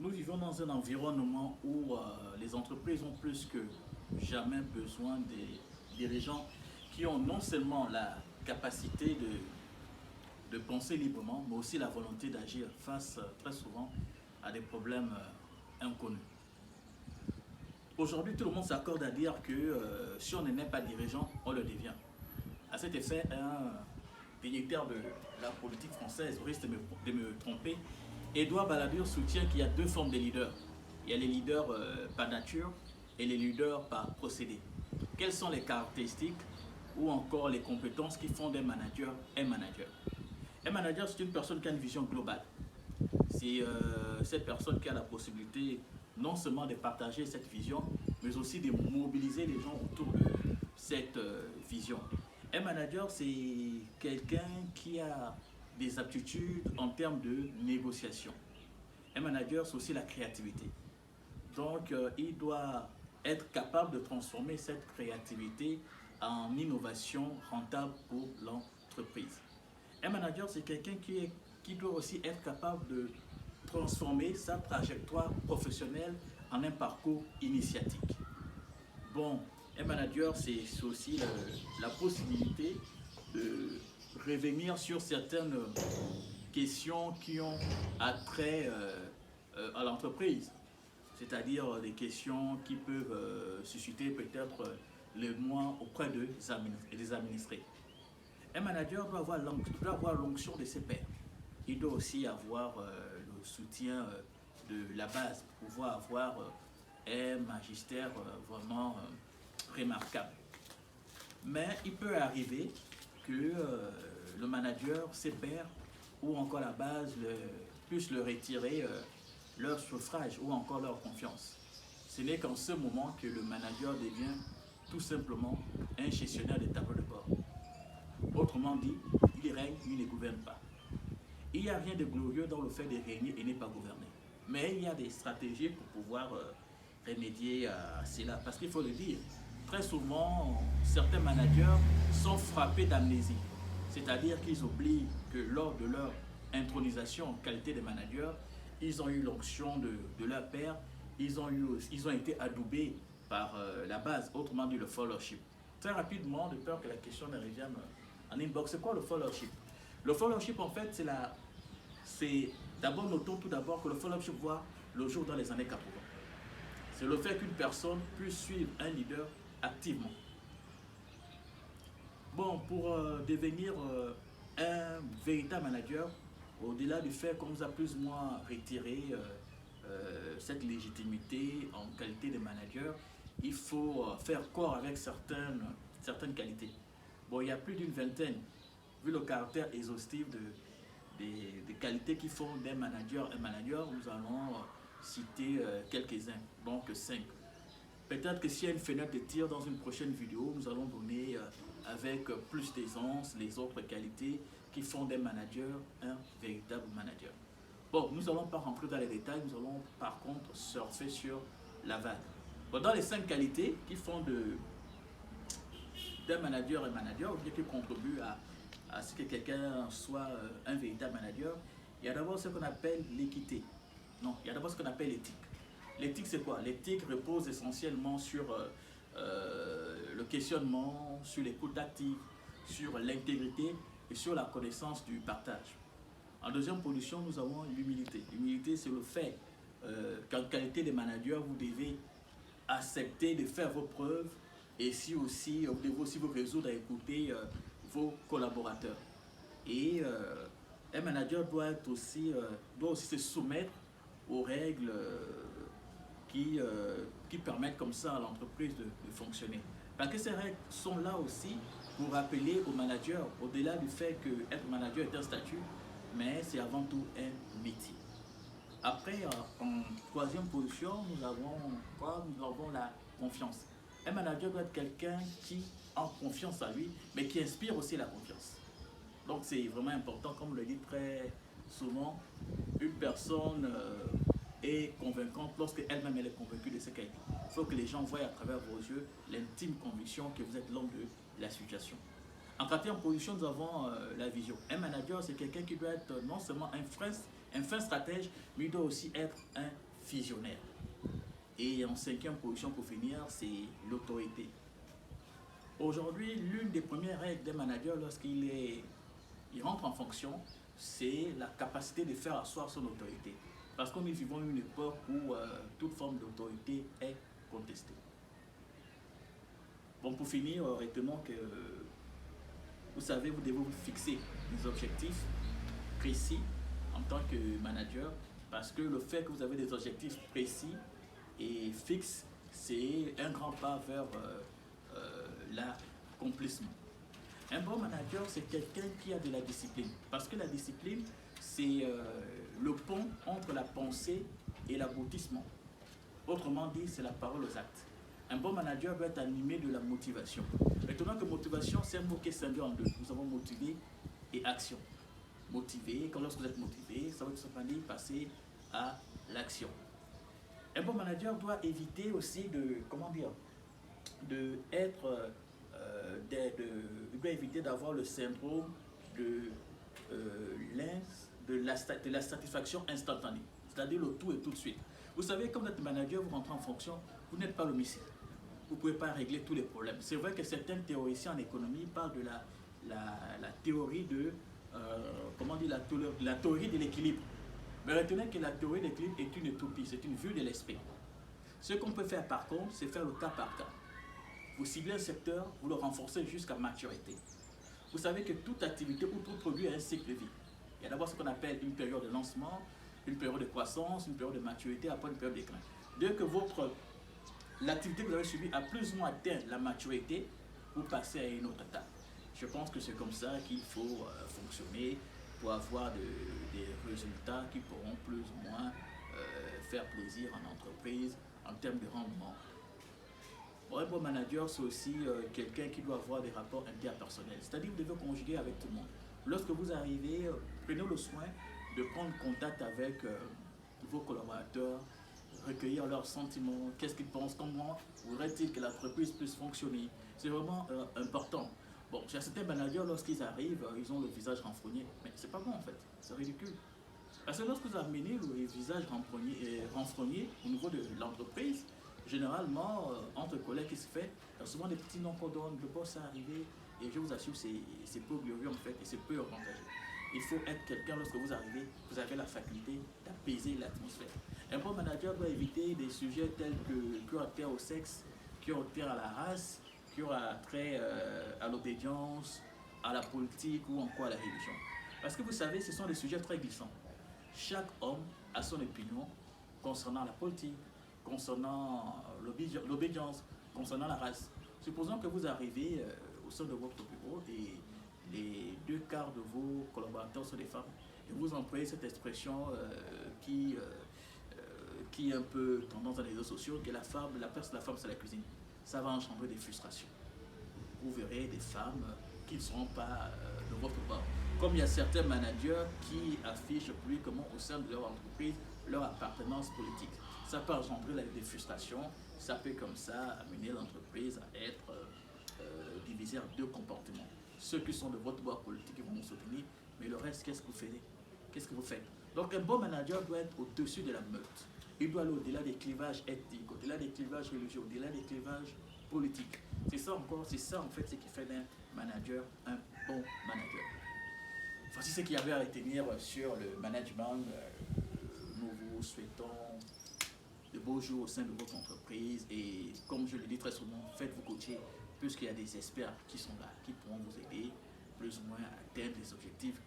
Nous vivons dans un environnement où les entreprises ont plus que jamais besoin des dirigeants qui ont non seulement la capacité de penser librement, mais aussi la volonté d'agir face très souvent à des problèmes inconnus. Aujourd'hui, tout le monde s'accorde à dire que si on n'est pas dirigeant, on le devient. À cet effet, un dignitaire de la politique française, au risque de me tromper, Édouard Balladur soutient qu'il y a deux formes de leaders. Il y a les leaders par nature et les leaders par procédé. Quelles sont les caractéristiques ou encore les compétences qui font d'un manager un manager? Un manager, c'est une personne qui a une vision globale. C'est cette personne qui a la possibilité non seulement de partager cette vision, mais aussi de mobiliser les gens autour de cette vision. Un manager, c'est quelqu'un qui a des aptitudes en termes de négociation. Un manager, c'est aussi la créativité. Donc, il doit être capable de transformer cette créativité en innovation rentable pour l'entreprise. Un manager, c'est quelqu'un qui doit aussi être capable de transformer sa trajectoire professionnelle en un parcours initiatique. Bon, un manager, c'est aussi la possibilité de revenir sur certaines questions qui ont attrait à l'entreprise, c'est-à-dire des questions qui peuvent susciter peut-être l'émoi auprès des administrés. Un manager doit avoir l'onction de ses pairs. Il doit aussi avoir le soutien de la base pour pouvoir avoir un magistère vraiment remarquable. Mais il peut arriver que le manager, ses pairs ou encore la base puissent leur retirer leur suffrage ou encore leur confiance. Ce n'est qu'en ce moment que le manager devient tout simplement un gestionnaire des tableaux de bord. Autrement dit, il règne, il ne gouverne pas. Il n'y a rien de glorieux dans le fait de régner et ne pas gouverner. Mais il y a des stratégies pour pouvoir remédier à cela. Parce qu'il faut le dire, très souvent, certains managers sont frappés d'amnésie. C'est-à-dire qu'ils oublient que lors de leur intronisation en qualité de manager, ils ont eu l'onction de leur père, ils ont été adoubés par la base, autrement dit le followership. Très rapidement, de peur que la question ne revienne en inbox, c'est quoi le followership? Le followership, en fait, c'est d'abord, notons tout d'abord que le followership voit le jour dans les années 80. C'est le fait qu'une personne puisse suivre un leader activement. Bon, pour devenir un véritable manager, au-delà du fait qu'on nous a plus ou moins retiré cette légitimité en qualité de manager, il faut faire corps avec certaines qualités. Bon, il y a plus d'une vingtaine, vu le caractère exhaustif des qualités qui font d'un manager un manager, nous allons citer quelques-uns, donc 5. Peut-être que s'il y a une fenêtre de tir dans une prochaine vidéo, nous allons donner avec plus d'aisance les autres qualités qui font d'un manager un véritable manager. Bon, nous n'allons pas rentrer dans les détails, nous allons par contre surfer sur la vague. Bon, dans les 5 qualités qui font d'un manager un manager, ou bien qui contribuent à ce que quelqu'un soit un véritable manager, il y a d'abord ce qu'on appelle l'équité. Non, il y a d'abord ce qu'on appelle l'éthique. L'éthique, c'est quoi? L'éthique repose essentiellement sur le questionnement, sur l'écoute active, sur l'intégrité et sur la connaissance du partage. En deuxième position, nous avons l'humilité. L'humilité, c'est le fait qu'en qualité de manager, vous devez accepter de faire vos preuves et si aussi, vous devez aussi vous résoudre à écouter vos collaborateurs. Et un manager doit aussi se soumettre aux règles qui permettent comme ça à l'entreprise de fonctionner. Parce que ces règles sont là aussi pour rappeler aux managers, au-delà du fait que être manager est un statut, mais c'est avant tout un métier. Après, en troisième position, nous avons la confiance. Un manager doit être quelqu'un qui a confiance en lui, mais qui inspire aussi la confiance. Donc c'est vraiment important, comme le dit très souvent, une personne est convaincante lorsque elle-même elle est convaincue de ce qu'elle dit. Il faut que les gens voient à travers vos yeux l'intime conviction que vous êtes l'homme de la situation. En quatrième position, nous avons la vision. Un manager, c'est quelqu'un qui doit être non seulement un fin stratège, mais il doit aussi être un visionnaire. Et en cinquième position pour finir, c'est l'autorité. Aujourd'hui, l'une des premières règles des managers lorsqu'il rentre en fonction, c'est la capacité de faire asseoir son autorité. Parce que nous vivons une époque où toute forme d'autorité est contestée. Bon, pour finir, retenons que, vous savez, vous devez vous fixer des objectifs précis en tant que manager, parce que le fait que vous avez des objectifs précis et fixes, c'est un grand pas vers l'accomplissement. Un bon manager, c'est quelqu'un qui a de la discipline, parce que la discipline, c'est le pont entre la pensée et l'aboutissement. Autrement dit, c'est la parole aux actes. Un bon manager doit être animé de la motivation. Maintenant que motivation, c'est un mot qui est scindé en deux. Nous avons motivé et action. Motivé, quand lorsque vous êtes motivé, ça veut tout simplement passer à l'action. Un bon manager doit éviter aussi de, il doit éviter d'avoir le syndrome de la satisfaction instantanée, c'est-à-dire le tout et tout de suite. Vous savez, comme vous êtes manager, vous rentrez en fonction, vous n'êtes pas l'homicide. Vous ne pouvez pas régler tous les problèmes. C'est vrai que certains théoriciens en économie parlent de la théorie de, la théorie de l'équilibre. Mais retenez que la théorie de l'équilibre est une utopie, c'est une vue de l'esprit. Ce qu'on peut faire par contre, c'est faire le cas par cas. Vous ciblez un secteur, vous le renforcez jusqu'à maturité. Vous savez que toute activité ou tout produit a un cycle de vie. Il y a d'abord ce qu'on appelle une période de lancement, une période de croissance, une période de maturité, après une période de déclin. Dès que l'activité que vous avez suivie a plus ou moins atteint la maturité, vous passez à une autre étape. Je pense que c'est comme ça qu'il faut fonctionner pour avoir des résultats qui pourront plus ou moins faire plaisir en entreprise en termes de rendement. Bon, un bon manager, c'est aussi quelqu'un qui doit avoir des rapports interpersonnels. C'est-à-dire que vous devez conjuguer avec tout le monde. Lorsque vous arrivez, prenez le soin de prendre contact avec vos collaborateurs, recueillir leurs sentiments, qu'est-ce qu'ils pensent, comment voudrait-il que l'entreprise puisse fonctionner. C'est vraiment important. Bon, chez certains managers, lorsqu'ils arrivent, ils ont le visage renfrogné. Mais c'est pas bon en fait, c'est ridicule. Parce que lorsque vous amenez le visage renfrogné au niveau de l'entreprise, généralement, entre collègues qui se fait, il y a souvent des petits noms qu'on donne, le boss est arrivé, et je vous assure, c'est peu glorieux en fait, et c'est peu avantageux. Il faut être quelqu'un, lorsque vous arrivez, vous avez la faculté d'apaiser l'atmosphère. Un bon manager doit éviter des sujets tels qui ont trait au sexe, qui ont trait à la race, qui ont trait à l'obédience, à la politique ou encore à la religion. Parce que vous savez, ce sont des sujets très glissants. Chaque homme a son opinion concernant la politique, concernant l'obédience, concernant la race. Supposons que vous arrivez au sein de votre bureau et les 2/4 de vos collaborateurs sont des femmes et vous employez cette expression qui est un peu tendance dans les réseaux sociaux, que la place de la femme c'est la cuisine. Ça va engendrer des frustrations. Vous verrez des femmes qui ne seront pas de votre bord. Comme il y a certains managers qui affichent publiquement au sein de leur entreprise leur appartenance politique. Ça peut engendrer des frustrations, ça peut comme ça amener l'entreprise à être divisée en deux comportements. Ceux qui sont de votre bord politique vont vous soutenir, mais le reste, qu'est-ce que vous faites? Qu'est-ce que vous faites? Donc un bon manager doit être au-dessus de la meute. Il doit aller au-delà des clivages ethniques, au-delà des clivages religieux, au-delà des clivages politiques. C'est ça en fait ce qui fait d'un manager un bon manager. Voici ce qu'il y avait à retenir sur le management. Nous vous souhaitons de beaux jours au sein de votre entreprise et comme je le dis très souvent, faites-vous coacher puisqu'il y a des experts qui sont là, qui pourront vous aider plus ou moins à atteindre les objectifs que